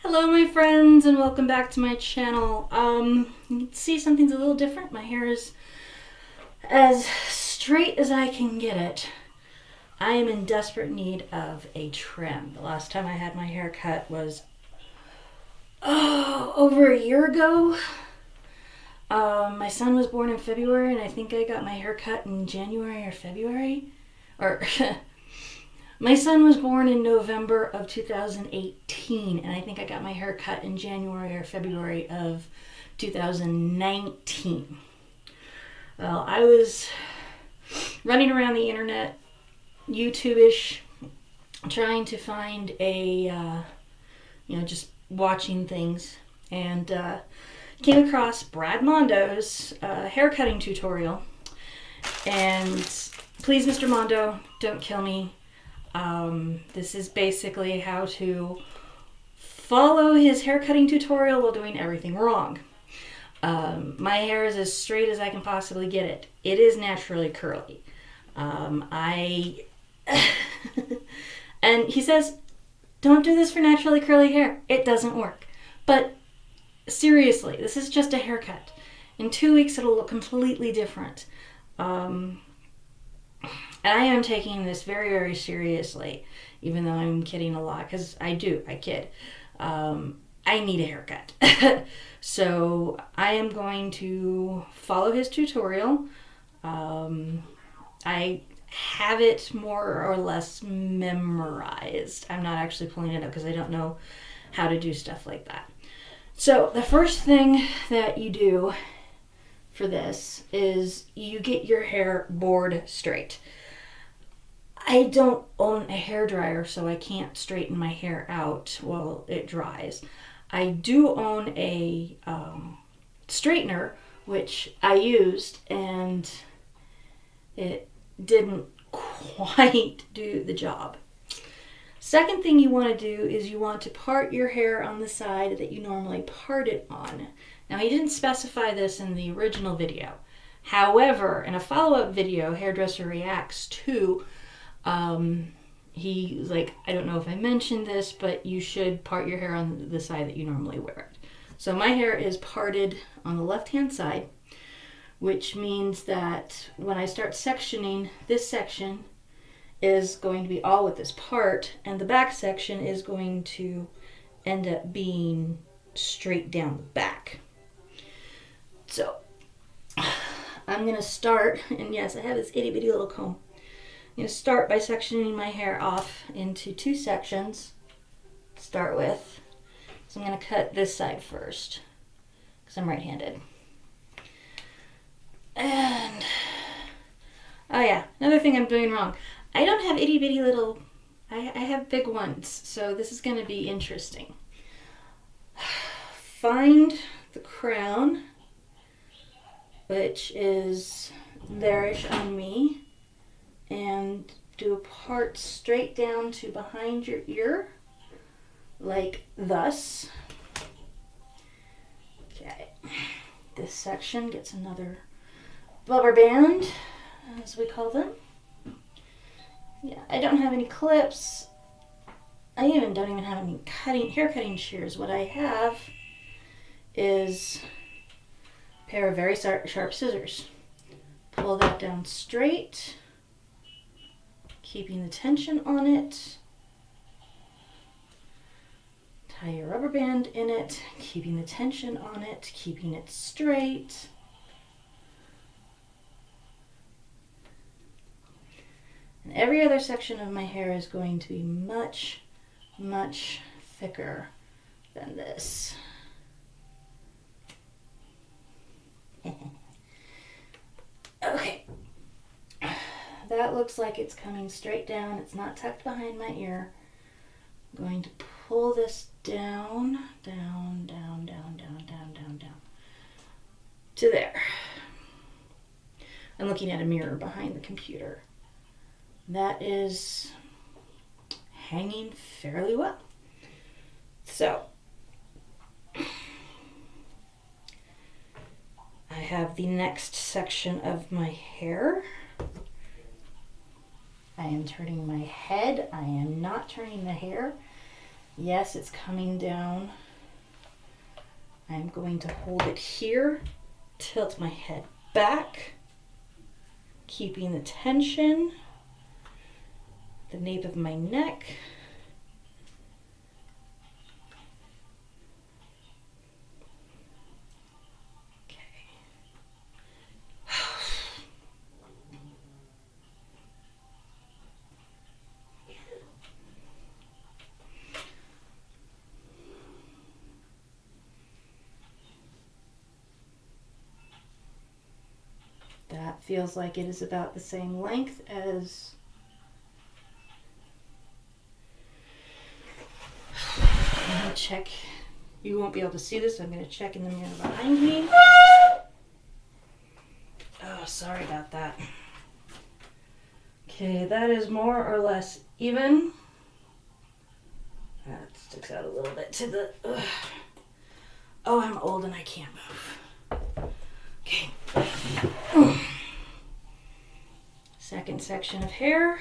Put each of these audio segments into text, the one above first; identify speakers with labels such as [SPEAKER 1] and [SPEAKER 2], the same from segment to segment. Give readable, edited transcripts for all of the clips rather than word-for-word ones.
[SPEAKER 1] Hello my friends and welcome back to my channel. You can see something's a little different. My hair is as straight as I can get it. I am in desperate need of a trim. The last time I had my hair cut was over a year ago. My son was born in February and I think I got my hair cut in January or February. My son was born in November of 2018, and I think I got my hair cut in January or February of 2019. Well, I was running around the internet, YouTube-ish, trying to find just watching things, and came across Brad Mondo's hair cutting tutorial. And please, Mr. Mondo, don't kill me. This is basically how to follow his haircutting tutorial while doing everything wrong. My hair is as straight as I can possibly get it. It is naturally curly. And he says, don't do this for naturally curly hair. It doesn't work. But seriously, this is just a haircut. In 2 weeks, it'll look completely different. And I am taking this very, very seriously, even though I'm kidding a lot, because I kid. I need a haircut. So I am going to follow his tutorial. I have it more or less memorized. I'm not actually pulling it up because I don't know how to do stuff like that. So the first thing that you do for this is you get your hair board straight. I don't own a hairdryer, so I can't straighten my hair out while it dries. I do own a straightener, which I used, and it didn't quite do the job. Second thing you want to do is you want to part your hair on the side that you normally part it on. Now, he didn't specify this in the original video. However, in a follow-up video, Hairdresser Reacts to, he was like, I don't know if I mentioned this, but you should part your hair on the side that you normally wear it. So my hair is parted on the left-hand side, which means that when I start sectioning, this section is going to be all with this part, and the back section is going to end up being straight down the back. So I'm going to start, and yes, I have this itty bitty little comb. I'm going to start by sectioning my hair off into two sections to start with. So I'm going to cut this side first because I'm right-handed. And, oh yeah, another thing I'm doing wrong. I don't have itty bitty little, I have big ones, so this is going to be interesting. Find the crown, which is there-ish on me, and do a part straight down to behind your ear, like thus. Okay, this section gets another rubber band, as we call them. Yeah, I don't have any clips. I don't even have any hair cutting shears. What I have is a pair of very sharp scissors. Pull that down straight, keeping the tension on it. Tie your rubber band in it, keeping the tension on it, keeping it straight. And every other section of my hair is going to be much, much thicker than this. Okay. That looks like it's coming straight down. It's not tucked behind my ear. I'm going to pull this down, down, down, down, down, down, down, down to there. I'm looking at a mirror behind the computer. That is hanging fairly well. So, I have the next section of my hair. I am turning my head. I am not turning the hair. Yes, it's coming down. I'm going to hold it here, tilt my head back, keeping the tension, the nape of my neck. That feels like it is about the same length as I'm going to check. You won't be able to see this. I'm going to check in the mirror behind me. Oh, sorry about that. Okay, that is more or less even. That sticks out a little bit to the... Oh, I'm old and I can't move. Okay. Second section of hair.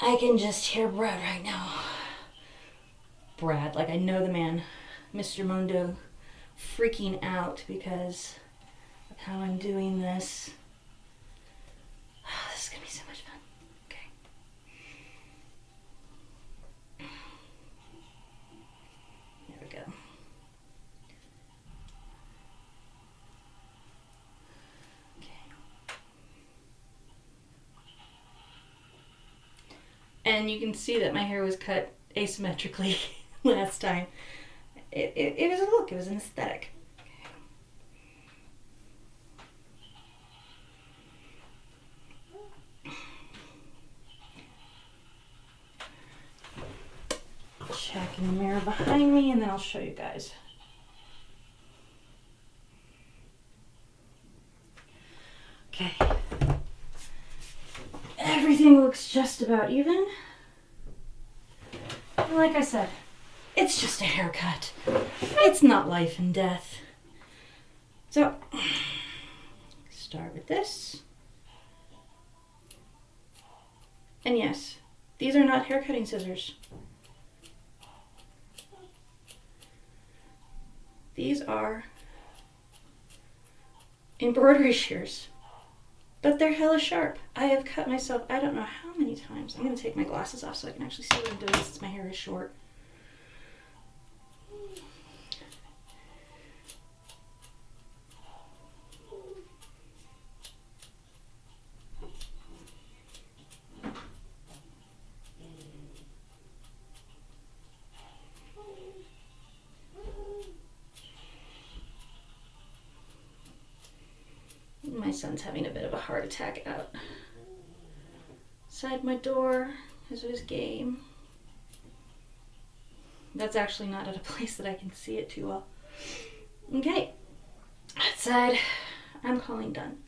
[SPEAKER 1] I can just hear Brad right now. Brad, like I know the man, Mr. Mondo, freaking out because of how I'm doing this. Oh, this is gonna be so much fun. Okay. There we go. And you can see that my hair was cut asymmetrically last time. It was a look, it was an aesthetic. Check in the mirror behind me and then I'll show you guys. Okay. Everything looks just about even. And like I said, it's just a haircut. It's not life and death. So, start with this. And yes, these are not hair cutting scissors. These are embroidery shears. But they're hella sharp. I have cut myself, I don't know how many times. I'm going to take my glasses off so I can actually see what I'm doing since my hair is short. My son's having a bit of a heart attack outside my door because of his game. That's actually not at a place that I can see it too well. Okay, that side, I'm calling done.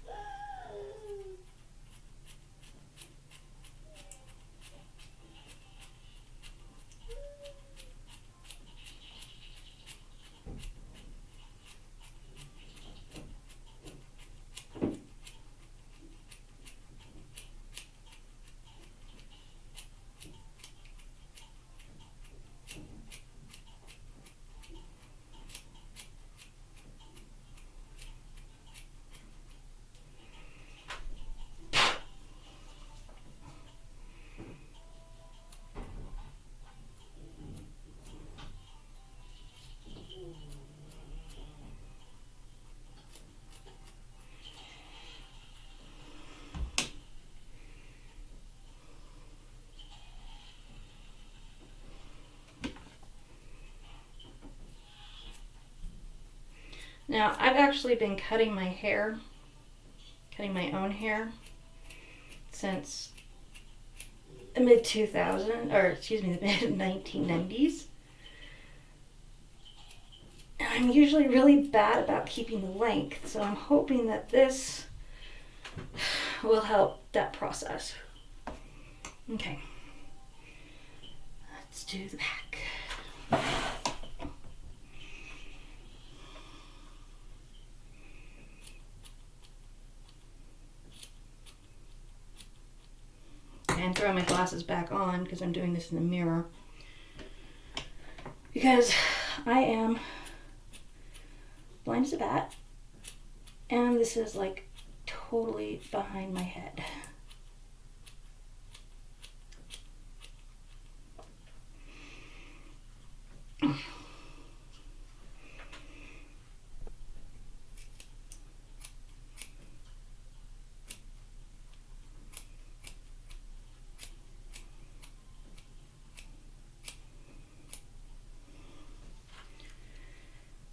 [SPEAKER 1] Now, I've actually been cutting my hair, cutting my own hair, since the mid-2000s, or excuse me, the mid-1990s. And I'm usually really bad about keeping the length, so I'm hoping that this will help that process. Okay. Let's do the back. And throw my glasses back on because I'm doing this in the mirror. Because I am blind as a bat. And this is like totally behind my head.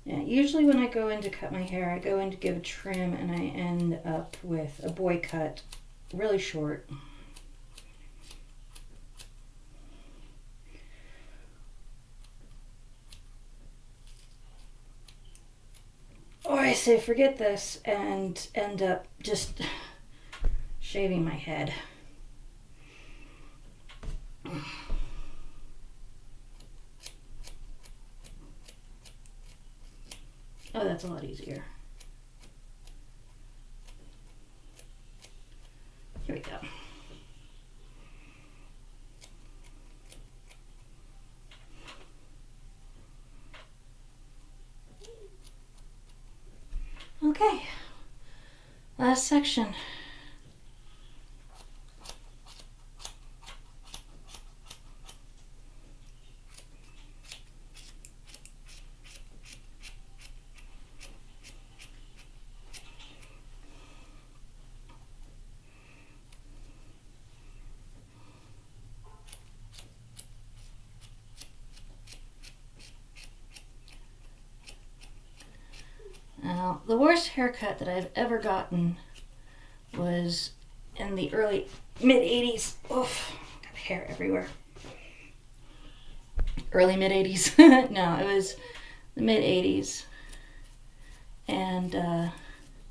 [SPEAKER 1] Yeah, usually when I go in to cut my hair, I go in to give a trim and I end up with a boy cut, really short. Or I say forget this and end up just shaving my head. Oh, that's a lot easier. Here we go. Okay, last section. Now, the worst haircut that I've ever gotten was in the early mid-80s. Oof, got hair everywhere. Early mid-80s. No, it was the mid-80s. And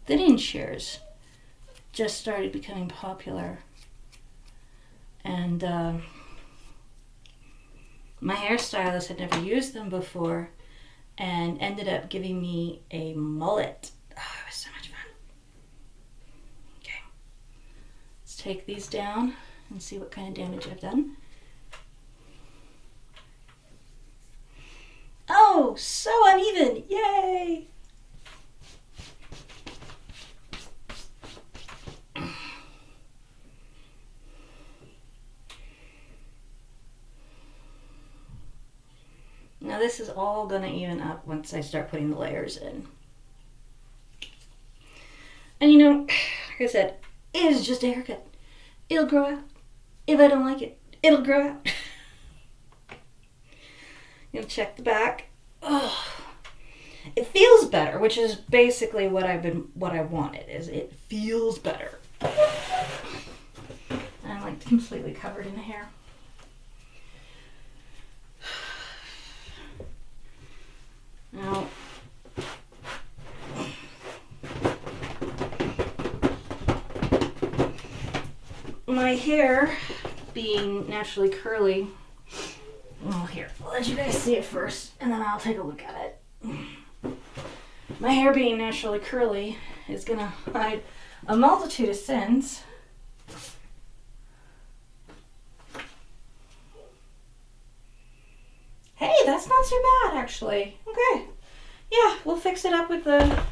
[SPEAKER 1] thinning shears just started becoming popular. And my hairstylist had never used them before and ended up giving me a mullet. Oh, it was so much fun. Okay. Let's take these down and see what kind of damage I've done. Oh, so uneven. Yay! Now this is all gonna even up once I start putting the layers in. And you know, like I said, it is just a haircut. It'll grow out. If I don't like it, it'll grow out. You'll check the back. Oh, it feels better, which is basically what I wanted. Is it feels better. I'm like completely covered in hair. Now, my hair being naturally curly, well, here, I'll let you guys see it first and then I'll take a look at it. My hair being naturally curly is gonna hide a multitude of sins. Hey, that's not too bad, actually. Okay. Yeah, we'll fix it up with the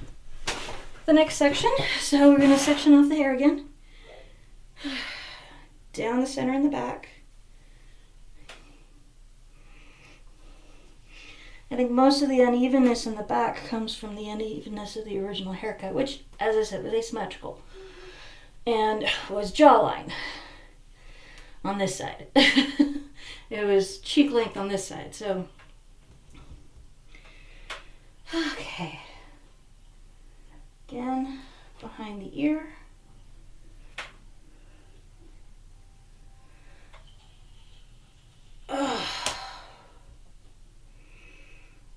[SPEAKER 1] next section. So we're going to section off the hair again. Down the center and the back. I think most of the unevenness in the back comes from the unevenness of the original haircut, which, as I said, was asymmetrical. And was jawline on this side. It was cheek length on this side, so. Okay. Again, behind the ear.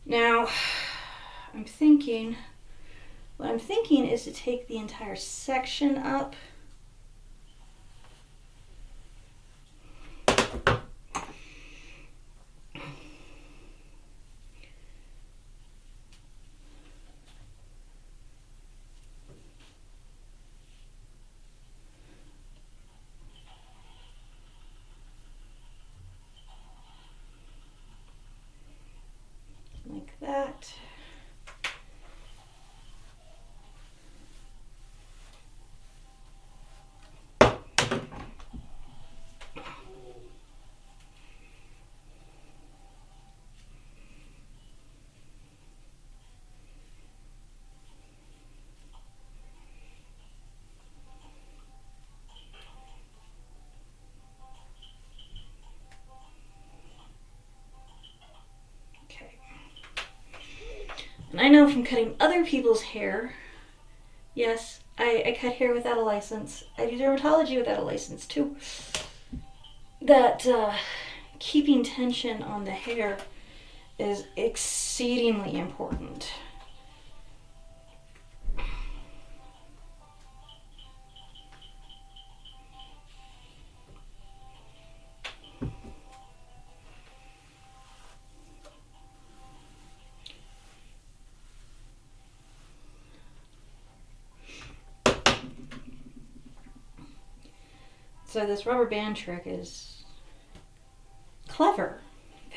[SPEAKER 1] Now, I'm thinking What I'm thinking is to take the entire section up. Like that. And I know from cutting other people's hair, yes, I cut hair without a license. I do dermatology without a license too. That keeping tension on the hair is exceedingly important. So this rubber band trick is clever,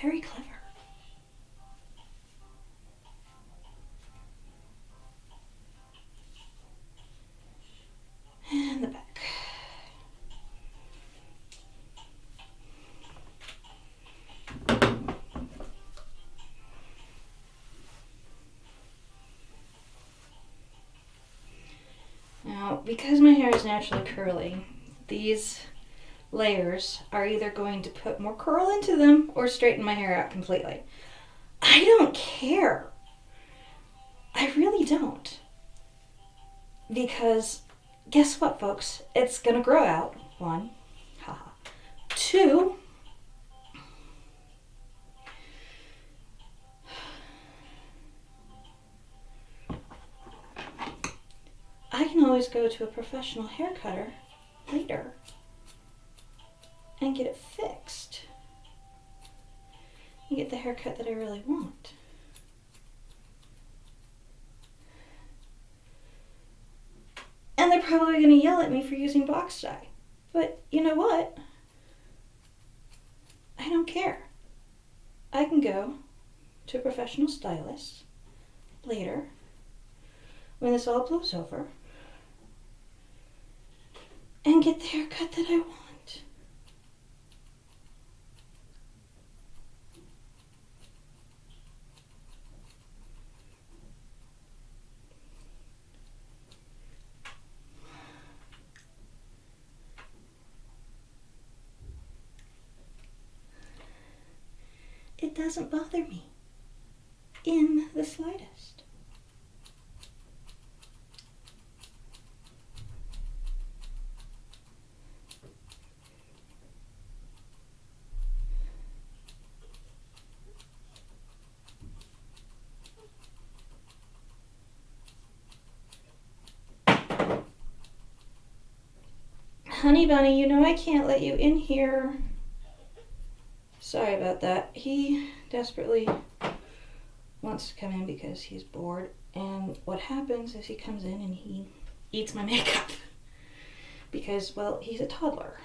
[SPEAKER 1] very clever. And the back. Now, because my hair is naturally curly, these layers are either going to put more curl into them or straighten my hair out completely. I don't care. I really don't. Because guess what, folks? It's gonna grow out. One, haha. Two, I can always go to a professional hair cutter later and get it fixed and get the haircut that I really want. And they're probably going to yell at me for using box dye. But you know what? I don't care. I can go to a professional stylist later when this all blows over and get the haircut that I want. It doesn't bother me in the slightest. Honey bunny, you know I can't let you in here. Sorry about that. He desperately wants to come in because he's bored. And what happens is he comes in and he eats my makeup. Because, well, he's a toddler.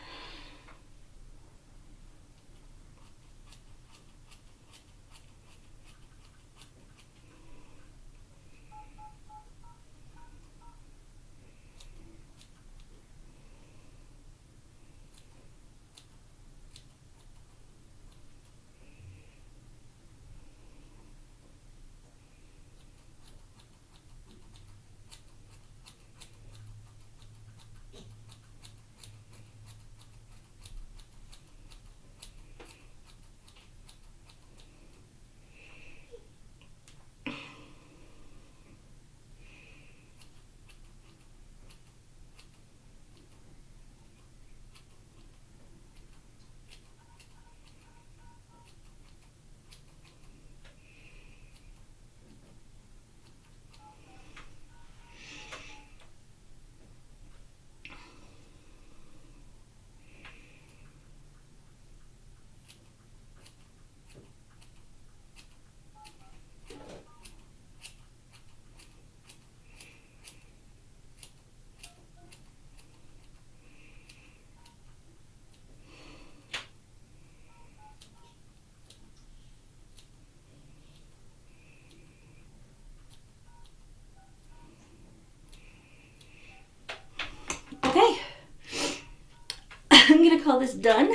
[SPEAKER 1] I'm gonna call this done.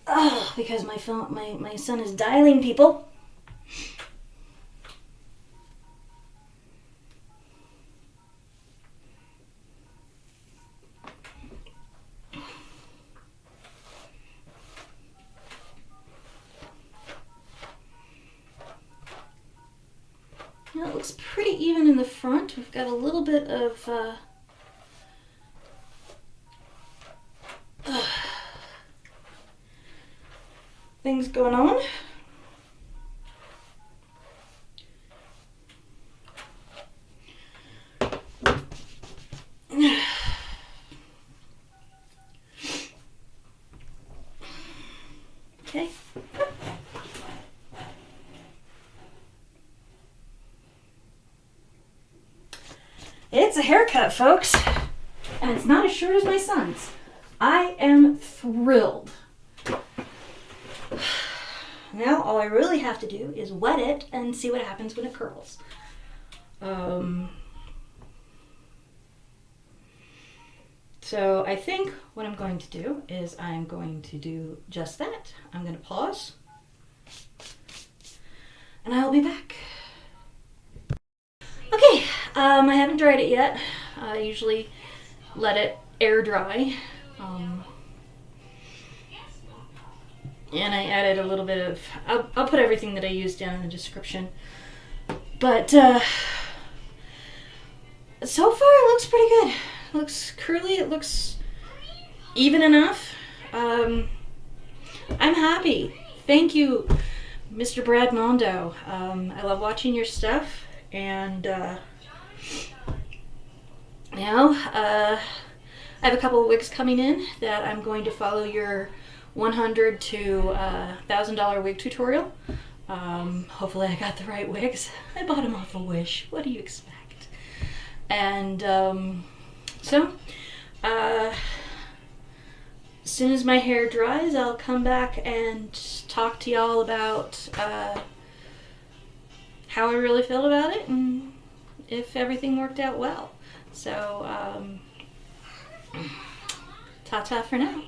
[SPEAKER 1] Oh, because my phone, my son is dialing people. Now it looks pretty even in the front. We've got a little bit of things going on. Okay. It's a haircut, folks, and it's not as short as my son's. I am thrilled. Now all I really have to do is wet it and see what happens when it curls. So I think what I'm going to do is I'm going to do just that. I'm going to pause, and I'll be back. Okay, I haven't dried it yet. I usually let it air dry. And I added a little bit of, I'll put everything that I used down in the description. But so far it looks pretty good. It looks curly, it looks even enough. I'm happy. Thank you, Mr. Brad Mondo. I love watching your stuff, and I have a couple of wigs coming in that I'm going to follow your $100 to $1,000 wig tutorial. Hopefully I got the right wigs. I bought them off a Wish. What do you expect? And as soon as my hair dries, I'll come back and talk to y'all about how I really feel about it and if everything worked out well. So, ta-ta for now.